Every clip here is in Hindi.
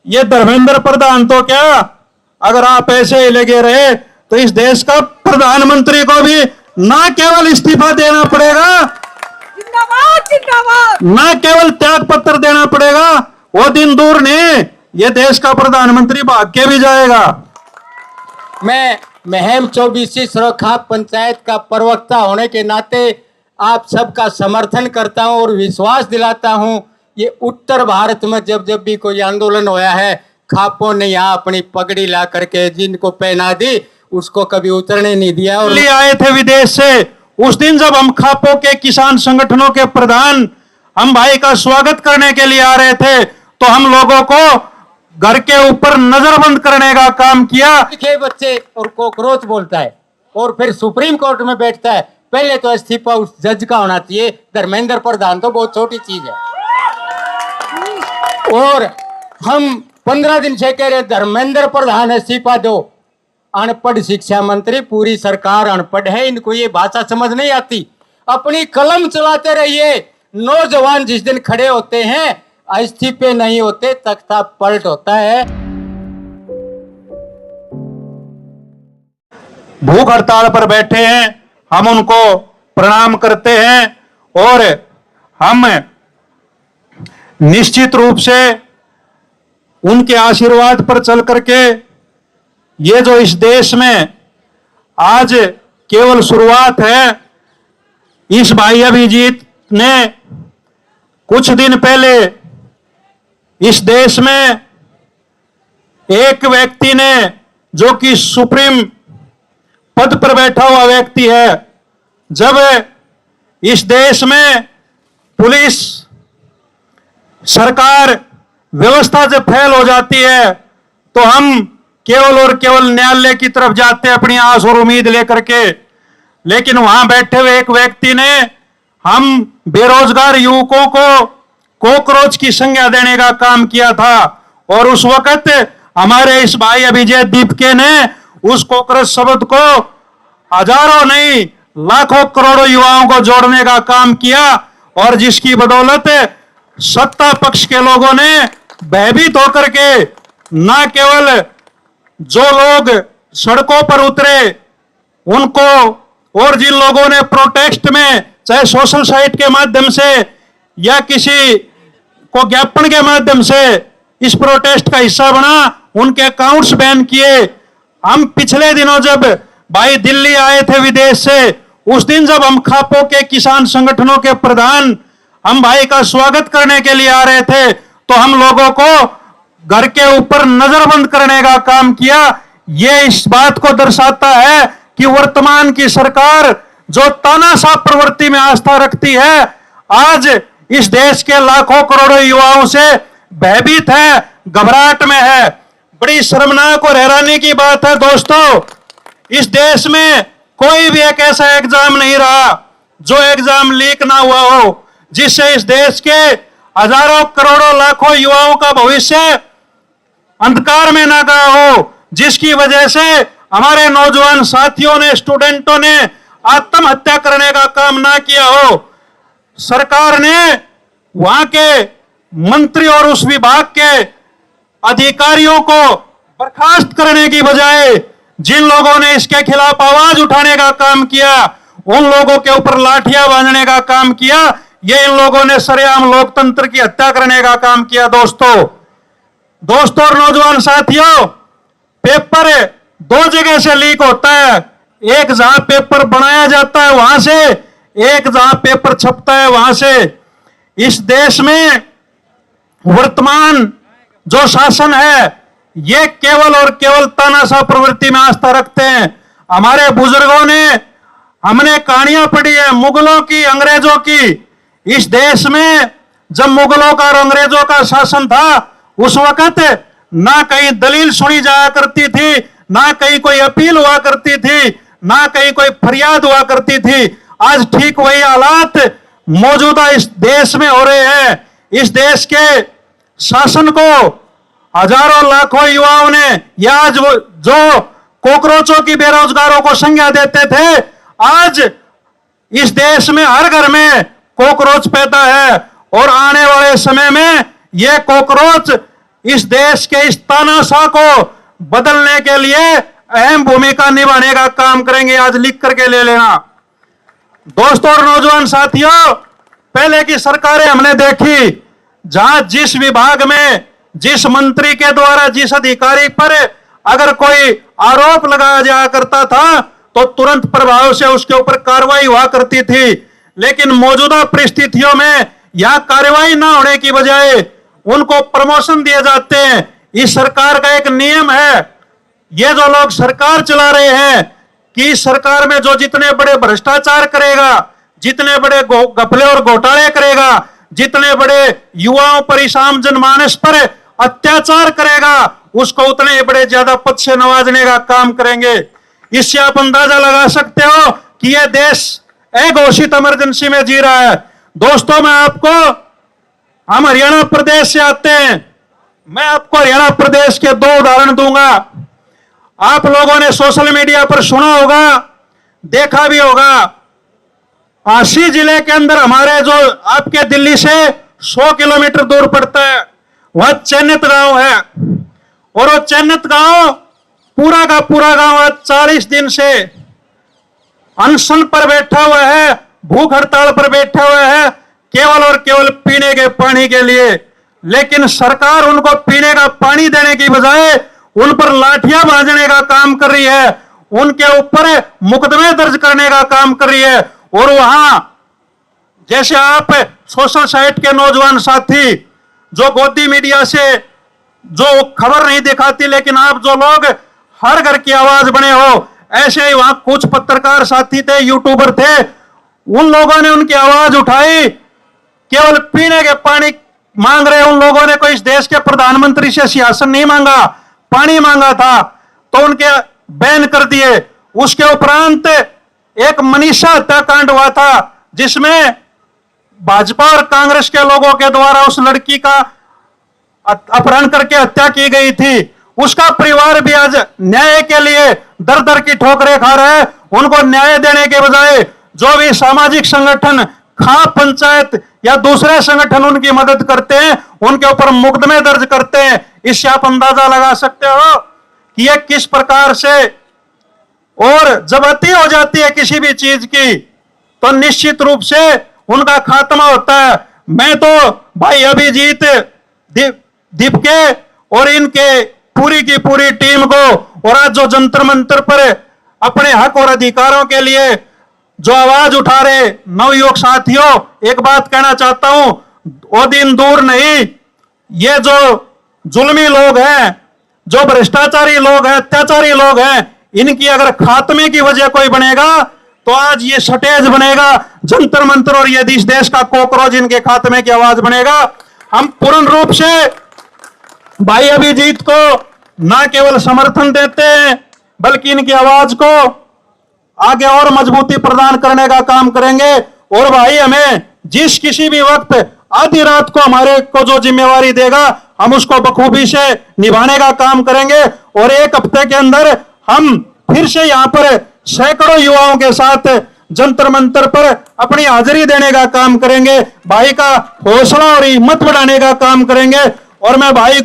ये धर्मेंद्र प्रधान तो क्या, अगर आप ऐसे ही लगे रहे तो इस देश का प्रधानमंत्री को भी ना केवल इस्तीफा देना पड़ेगा, जिंदाबाद जिंदाबाद, ना केवल त्याग पत्र देना पड़ेगा, वो दिन दूर नहीं, ये देश का प्रधानमंत्री भाग के भी जाएगा। मैं महम 24 सुरक्षा पंचायत का प्रवक्ता होने के नाते आप सबका समर्थन करता हूं और विश्वास दिलाता हूं, ये उत्तर भारत में जब जब भी कोई आंदोलन होया है, खापों ने यहाँ अपनी पगड़ी ला करके जिनको पहना दी उसको कभी उतरने नहीं दिया। और आए थे विदेश से, उस दिन जब हम खापों के किसान संगठनों के प्रधान हम भाई का स्वागत करने के लिए आ रहे थे, तो हम लोगों को घर के ऊपर नजरबंद करने का काम किया। के बच्चे और कॉकरोच बोलता है और फिर सुप्रीम कोर्ट में बैठता है, पहले तो इस्तीफा उस जज का होना चाहिए। धर्मेंद्र प्रधान तो बहुत छोटी चीज है। और हम 15 दिन से कह रहे धर्मेंद्र प्रधान इस्तीफा दो। अनपढ़ शिक्षा मंत्री, पूरी सरकार अनपढ़ है, इनको ये भाषा समझ नहीं आती। अपनी कलम चलाते रहिए। नौजवान जिस दिन खड़े होते हैं इस्तीफे नहीं होते, तख्ता पलट होता है। भूख हड़ताल पर बैठे हैं, हम उनको प्रणाम करते हैं और हम निश्चित रूप से उनके आशीर्वाद पर चल करके ये जो इस देश में आज केवल शुरुआत है, इस भाई अभिजीत ने कुछ दिन पहले इस देश में एक व्यक्ति ने, जो कि सुप्रीम पद पर बैठा हुआ व्यक्ति है, जब इस देश में पुलिस सरकार व्यवस्था जब फेल हो जाती है तो हम केवल और केवल न्यायालय की तरफ जाते हैं अपनी आस और उम्मीद लेकर के। लेकिन वहां बैठे हुए एक व्यक्ति ने हम बेरोजगार युवकों को कॉकरोच की संज्ञा देने का काम किया था, और उस वक्त हमारे इस भाई अभिजीत दीपके ने उस कॉकरोच शब्द को हजारों नहीं लाखों करोड़ों युवाओं को जोड़ने का काम किया, और जिसकी बदौलत सत्ता पक्ष के लोगों ने भयभीत होकर के न केवल जो लोग सड़कों पर उतरे उनको, और जिन लोगों ने प्रोटेस्ट में चाहे सोशल साइट के माध्यम से या किसी को ज्ञापन के माध्यम से इस प्रोटेस्ट का हिस्सा बना, उनके अकाउंट्स बैन किए। हम पिछले दिनों जब भाई दिल्ली आए थे विदेश से, उस दिन जब हम खापों के किसान संगठनों के प्रधान हम भाई का स्वागत करने के लिए आ रहे थे, तो हम लोगों को घर के ऊपर नजरबंद करने का काम किया। यह इस बात को दर्शाता है कि वर्तमान की सरकार जो तानाशाह प्रवृत्ति में आस्था रखती है, आज इस देश के लाखों करोड़ों युवाओं से भयभीत है, घबराहट में है। बड़ी शर्मनाक और हैरानी की बात है दोस्तों, इस देश में कोई भी एक ऐसा एग्जाम नहीं रहा जो एग्जाम लीक ना हुआ हो, जिससे इस देश के हजारों करोड़ों लाखों युवाओं का भविष्य अंधकार में ना गया हो, जिसकी वजह से हमारे नौजवान साथियों ने, स्टूडेंटों ने आत्महत्या करने का काम ना किया हो। सरकार ने वहां के मंत्री और उस विभाग के अधिकारियों को बर्खास्त करने की बजाय जिन लोगों ने इसके खिलाफ आवाज उठाने का काम किया, उन लोगों के ऊपर लाठियां बांधने का काम किया। ये इन लोगों ने सरेआम लोकतंत्र की हत्या करने का काम किया। दोस्तों और नौजवान साथियों, पेपर दो जगह से लीक होता है, एक जहां पेपर बनाया जाता है वहां से, एक जहां पेपर छपता है वहां से। इस देश में वर्तमान जो शासन है ये केवल और केवल तानाशाह प्रवृत्ति में आस्था रखते हैं। हमारे बुजुर्गों ने, हमने कहानियां पढ़ी है मुगलों की, अंग्रेजों की। इस देश में जब मुगलों का और अंग्रेजों का शासन था, उस वक्त ना कहीं दलील सुनी जाया करती थी, ना कहीं कोई अपील हुआ करती थी, ना कहीं कोई फरियाद हुआ करती थी। आज ठीक वही हालात मौजूदा इस देश में हो रहे हैं। इस देश के शासन को हजारों लाखों युवाओं ने, या जो कॉकरोचों की बेरोजगारों को संज्ञा देते थे, आज इस देश में हर घर में कॉकरोच पैदा है, और आने वाले समय में यह कॉकरोच इस देश के इस तानाशाह को बदलने के लिए अहम भूमिका निभाने का काम करेंगे। आज लिख करके ले लेना। दोस्तों और नौजवान साथियों, पहले की सरकारें हमने देखी, जहां जिस विभाग में जिस मंत्री के द्वारा जिस अधिकारी पर अगर कोई आरोप लगाया जाया करता था तो तुरंत प्रभाव से उसके ऊपर कार्रवाई हुआ करती थी। लेकिन मौजूदा परिस्थितियों में यहां कार्रवाई ना होने की बजाय उनको प्रमोशन दिए जाते हैं। इस सरकार का एक नियम है, ये जो लोग सरकार चला रहे हैं, कि इस सरकार में जो जितने बड़े भ्रष्टाचार करेगा, जितने बड़े घपले और घोटाले करेगा, जितने बड़े युवाओं पर, इस आम जनमानस पर अत्याचार करेगा, उसको उतने बड़े ज्यादा पद से नवाजने का काम करेंगे। इससे आप अंदाजा लगा सकते हो कि यह देश अघोषित इमरजेंसी में जी रहा है। दोस्तों, हम हरियाणा प्रदेश से आते हैं। मैं आपको हरियाणा प्रदेश के 2 उदाहरण दूंगा। आप लोगों ने सोशल मीडिया पर सुना होगा, देखा भी होगा। आसी जिले के अंदर हमारे जो आपके दिल्ली से 100 किलोमीटर दूर पड़ता है, वह चैनित गांव है। और वो चैनित गांव पूरा का पूरा गांव आज 40 दिन से अनशन पर बैठा हुआ है, भूख हड़ताल पर बैठा हुआ है, केवल और केवल पीने के पानी के लिए। लेकिन सरकार उनको पीने का पानी देने की बजाय उन पर लाठियां बांधने का काम कर रही है, उनके ऊपर मुकदमे दर्ज करने का काम कर रही है। और वहां जैसे आप सोशल साइट के नौजवान साथी जो गोदी मीडिया से जो खबर नहीं दिखाती, लेकिन आप जो लोग हर घर की आवाज बने हो, ऐसे ही वहां कुछ पत्रकार साथी थे, यूट्यूबर थे, उन लोगों ने उनकी आवाज उठाई, केवल पीने के पानी मांग रहे। उन लोगों ने कोई इस देश के प्रधानमंत्री से सियासन नहीं मांगा, पानी मांगा था, तो उनके बैन कर दिए। उसके उपरांत एक मनीषा हत्याकांड हुआ था, जिसमें भाजपा और कांग्रेस के लोगों के द्वारा उस लड़की का अपहरण करके हत्या की गई थी। उसका परिवार भी आज न्याय के लिए दर दर की ठोकरें खा रहा है। उनको न्याय देने के बजाय जो भी सामाजिक संगठन, खाप पंचायत या दूसरे संगठन उनकी मदद करते हैं, उनके ऊपर मुकदमे दर्ज करते हैं। इससे आप अंदाजा लगा सकते हो कि यह किस प्रकार से, और जब अति हो जाती है किसी भी चीज की तो निश्चित रूप से उनका खात्मा होता है। मैं तो भाई अभिजीत दीपके और इनके पूरी की पूरी टीम को, और आज जो जंतर मंतर पर अपने हक और अधिकारों के लिए जो आवाज उठा रहे नवयुवक साथियों, एक बात कहना चाहता हूं, वो दिन दूर नहीं, ये जो जुल्मी लोग हैं, जो भ्रष्टाचारी लोग हैं, अत्याचारी लोग हैं, इनकी अगर खात्मे की वजह कोई बनेगा तो आज ये सटेज बनेगा जंतर मंतर, और यदि इस देश का कॉकरोच इनके खात्मे की आवाज बनेगा। हम पूर्ण रूप से भाई अभिजीत को न केवल समर्थन देते हैं, बल्कि इनकी आवाज को आगे और मजबूती प्रदान करने का काम करेंगे। और भाई हमें जिस किसी भी वक्त आधी रात को हमारे को जो जिम्मेवारी देगा, हम उसको बखूबी से निभाने का काम करेंगे। और 1 हफ्ते के अंदर हम फिर से यहां पर सैकड़ों युवाओं के साथ जंतर मंतर पर अपनी हाजिरी देने का काम करेंगे, भाई का हौसला और हिम्मत बढ़ाने का काम करेंगे। और मैं भाई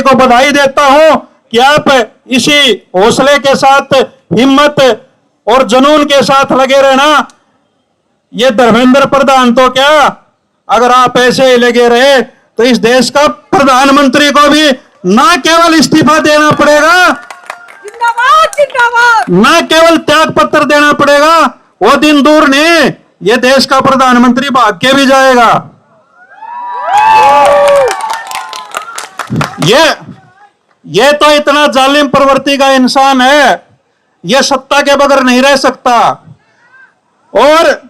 को बधाई देता हूं कि आप इसी हौसले के साथ, हिम्मत और जुनून के साथ लगे रहना। ये धर्मेंद्र प्रधान तो क्या, अगर आप ऐसे ही लगे रहे तो इस देश का प्रधानमंत्री को भी ना केवल इस्तीफा देना पड़ेगा, जिंदाबाद जिंदाबाद, ना केवल त्याग पत्र देना पड़ेगा, वो दिन दूर नहीं, ये देश का प्रधानमंत्री भाग के भी जाएगा। ये तो इतना जालिम प्रवृत्ति का इंसान है, ये सत्ता के बगैर नहीं रह सकता, और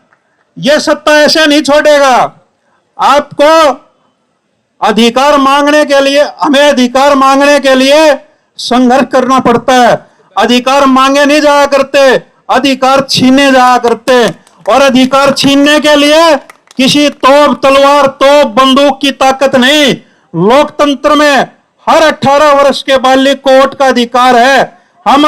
ये सत्ता ऐसे नहीं छोड़ेगा। आपको अधिकार मांगने के लिए, हमें अधिकार मांगने के लिए संघर्ष करना पड़ता है। अधिकार मांगे नहीं जाया करते, अधिकार छीने जाया करते। और अधिकार छीनने के लिए किसी तोप तलवार, तोप बंदूक की ताकत नहीं। लोकतंत्र में हर 18 वर्ष के बालिग को वोट का अधिकार है। हम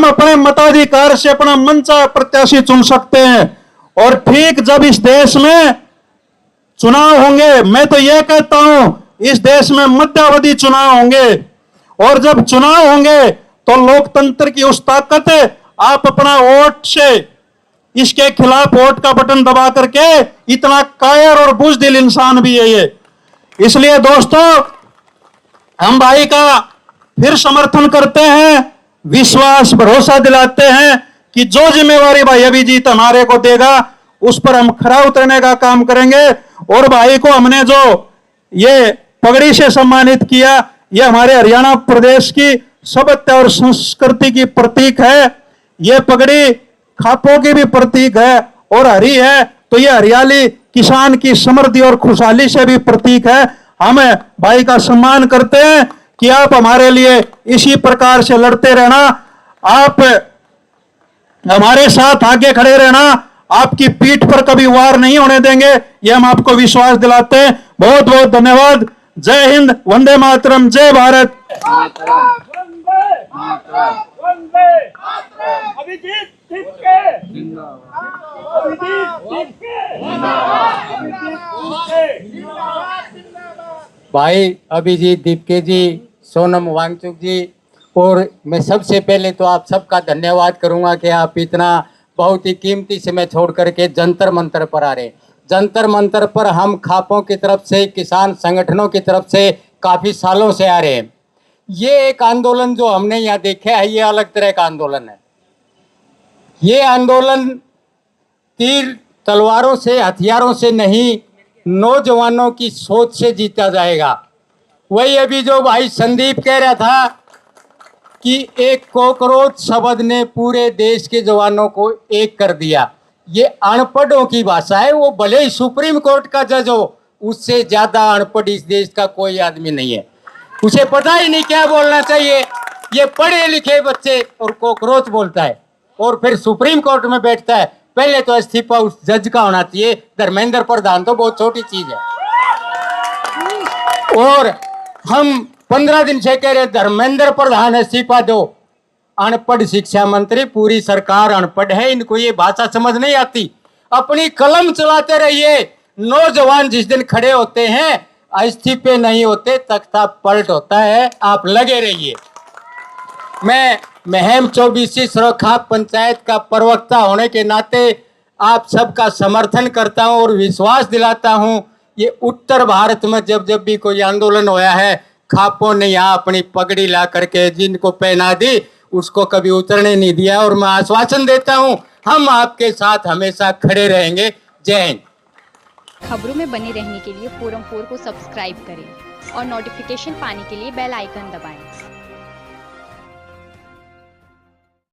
अपने मताधिकार से अपना मनचाहा प्रत्याशी चुन सकते हैं। और ठीक जब इस देश में चुनाव होंगे, मैं तो यह कहता हूं इस देश में मध्यावधि चुनाव होंगे, और जब चुनाव होंगे तो लोकतंत्र की उस ताकत है, आप अपना वोट से इसके खिलाफ वोट का बटन दबा करके, इतना कायर और बुजदिल इंसान भी है ये। इसलिए दोस्तों, हम भाई का फिर समर्थन करते हैं, विश्वास भरोसा दिलाते हैं कि जो जिम्मेवारी भाई अभिजीत हमारे को देगा उस पर हम खरा उतरने का काम करेंगे। और भाई को हमने जो ये पगड़ी से सम्मानित किया, ये हमारे हरियाणा प्रदेश की सभ्यता और संस्कृति की प्रतीक है। ये पगड़ी खापों की भी प्रतीक है, और हरी है तो ये हरियाली किसान की समृद्धि और खुशहाली से भी प्रतीक है। हम भाई का सम्मान करते हैं कि आप हमारे लिए इसी प्रकार से लड़ते रहना, आप हमारे साथ आगे खड़े रहना, आपकी पीठ पर कभी वार नहीं होने देंगे, ये हम आपको विश्वास दिलाते हैं। बहुत बहुत धन्यवाद। जय हिंद, वंदे मातरम, जय भारत। वंदे अभिजीत सिंह के अभिजीत सिंह के भाई अभिजीत दीपके जी, सोनम वांगचुक जी, और मैं सबसे पहले तो आप सबका धन्यवाद करूंगा कि आप इतना बहुत ही कीमती समय छोड़ करके जंतर मंतर पर आ रहे हैं। जंतर मंतर पर हम खापों की तरफ से, किसान संगठनों की तरफ से काफ़ी सालों से आ रहे हैं। ये एक आंदोलन जो हमने यहाँ देखा है, ये अलग तरह का आंदोलन है। ये आंदोलन तीर तलवारों से, हथियारों से नहीं, नौजवानों की सोच से जीता जाएगा। वही अभी जो भाई संदीप कह रहा था कि एक कॉकरोच शब्द ने पूरे देश के जवानों को एक कर दिया, ये अनपढ़ों की भाषा है। वो भले ही सुप्रीम कोर्ट का जज हो, उससे ज्यादा अनपढ़ इस देश का कोई आदमी नहीं है। उसे पता ही नहीं क्या बोलना चाहिए। ये पढ़े लिखे बच्चे और कॉकरोच बोलता है, और फिर सुप्रीम कोर्ट में बैठता है। पहले तो इस्तीफा उस जज का होना चाहिए। धर्मेंद्र प्रधान तो बहुत छोटी चीज है। और हम 15 दिन से कह रहे धर्मेंद्र प्रधान इस्तीफा दो। अनपढ़ शिक्षा मंत्री, पूरी सरकार अनपढ़ है, इनको ये भाषा समझ नहीं आती। अपनी कलम चलाते रहिए। नौजवान जिस दिन खड़े होते हैं, इस्तीफे नहीं होते, तख्ता पलट होता है। आप लगे रहिए। मैं महम 24 सुरखा पंचायत का प्रवक्ता होने के नाते आप सबका समर्थन करता हूं और विश्वास दिलाता हूं। ये उत्तर भारत में जब जब भी कोई आंदोलन होया है, खापों ने यहाँ अपनी पगड़ी ला करके जिनको पहना दी, उसको कभी उतरने नहीं दिया। और मैं आश्वासन देता हूं, हम आपके साथ हमेशा खड़े रहेंगे। जय हिंद। खबरों में बने रहने के लिए फोरम 4 को सब्सक्राइब करें और नोटिफिकेशन पाने के लिए बेल आइकन दबाएं।